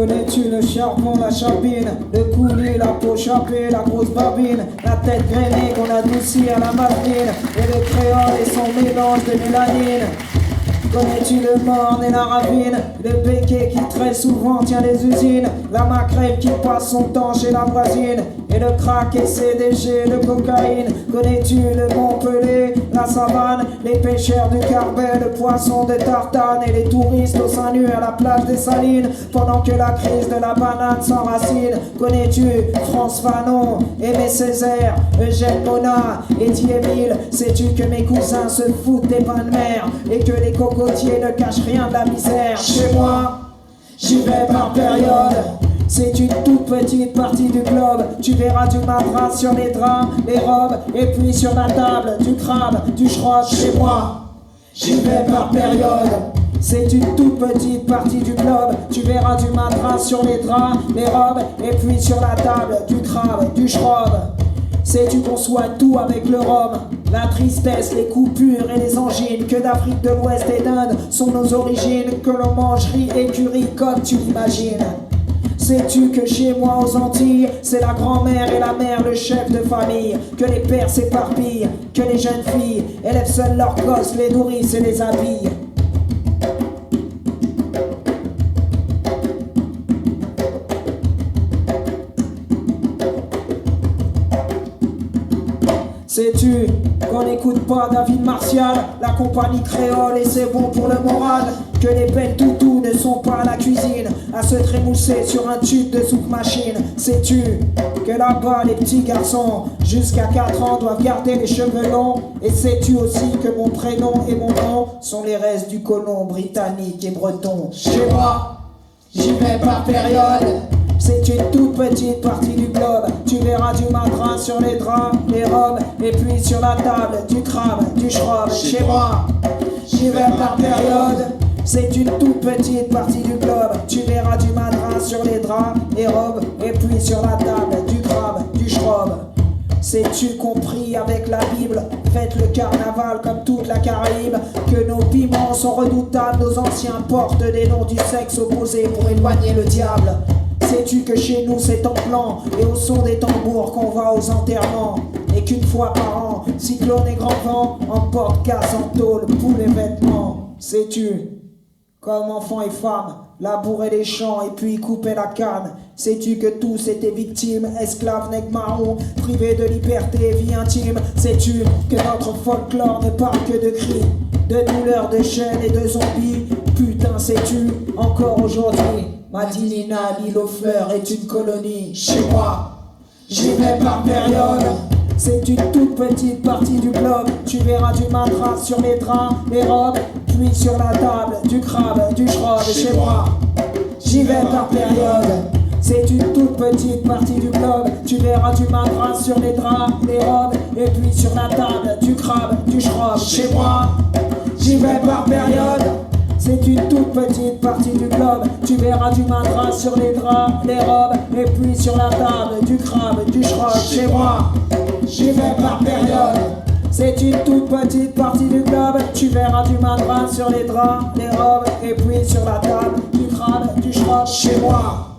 Connais-tu le charbon, la chapine, le coulis, la peau chapée, la grosse babine, la tête grainée qu'on adoucit à la marine, et le créole et son mélange de mélanine? Connais-tu le morne et la ravine, le béquet qui très souvent tient les usines, la macrèle qui passe son temps chez la voisine, et le crack et CDG, le cocaïne? Connais-tu le Montpellier, la savane, les pêcheurs du Carbet, le poisson de Tartane, et les touristes au sein nu à la plage des Salines, pendant que la crise de la banane s'enracine? Connais-tu France Fanon, Aimé Césaire, Eugène Mona et Thiémile? Sais-tu que mes cousins se foutent des pains de mer, et que les cocotiers ne cachent rien de la misère? Chez moi, j'y vais par période. C'est une toute petite partie du globe. Tu verras du matras sur les draps, les robes, et puis sur la table, du crabe, du schrock. Chez moi, j'y vais par période. C'est une toute petite partie du globe. Tu verras du matras sur les draps, les robes, et puis sur la table, du crabe, du schrock. Sais-tu qu'on soigne tout avec le rhum? La tristesse, les coupures et les angines, que d'Afrique de l'Ouest et d'Inde sont nos origines, que l'on mange riz et curry comme tu l'imagines? Sais-tu que chez moi aux Antilles, c'est la grand-mère et la mère le chef de famille, que les pères s'éparpillent, que les jeunes filles élèvent seules leurs gosses, les nourrissent et les habillent? Sais-tu qu'on n'écoute pas David Martial, la compagnie créole, et c'est bon pour le moral? Que les belles toutous ne sont pas à la cuisine, à se trémousser sur un tube de soupe machine? Sais-tu que là-bas les petits garçons jusqu'à 4 ans doivent garder les cheveux longs? Et sais-tu aussi que mon prénom et mon nom sont les restes du colon britannique et breton? Chez moi, j'y vais par période. C'est une toute petite partie du globe. Tu verras du matras sur les draps, les robes, et puis sur la table, du crabe, du schrob. Chez moi, j'y vais par période. C'est une toute petite partie du globe. Tu verras du matras sur les draps, les robes, et puis sur la table, du crabe, du schrob. Sais-tu compris avec la Bible, faites le carnaval comme toute la Caraïbe, que nos piments sont redoutables, nos anciens portent des noms du sexe opposé pour éloigner le diable? Sais-tu que chez nous c'est en plan et au son des tambours qu'on va aux enterrements, et qu'une fois par an, cyclone et grand vent emportent casse en tôle pour les vêtements? Sais-tu, comme enfants et femmes, labourer les champs et puis couper la canne? Sais-tu que tous étaient victimes, esclaves, nègres marrons, privés de liberté, vie intime? Sais-tu que notre folklore ne parle que de cris, de douleurs, de chaînes et de zombies? Putain, sais-tu, encore aujourd'hui, Madinina, l'île aux fleurs est une colonie? Chez moi, j'y vais par période. C'est une toute petite partie du globe. Tu verras du matras sur les draps, les robes, puis sur la table, du crabe, du schrob. Chez moi, j'y vais par période. C'est une toute petite partie du globe. Tu verras du matras sur les draps, les robes, et puis sur la table, du crabe, du schrob. Chez moi, j'y vais par période. C'est une toute petite partie du globe. Tu verras du matras sur les draps, les robes, et puis sur la table, du crabe, du schrob. Chez moi, j'y vais par période. C'est une toute petite partie du globe. Tu verras du matras sur les draps, les robes, et puis sur la table, du crabe, du schrob. Chez moi,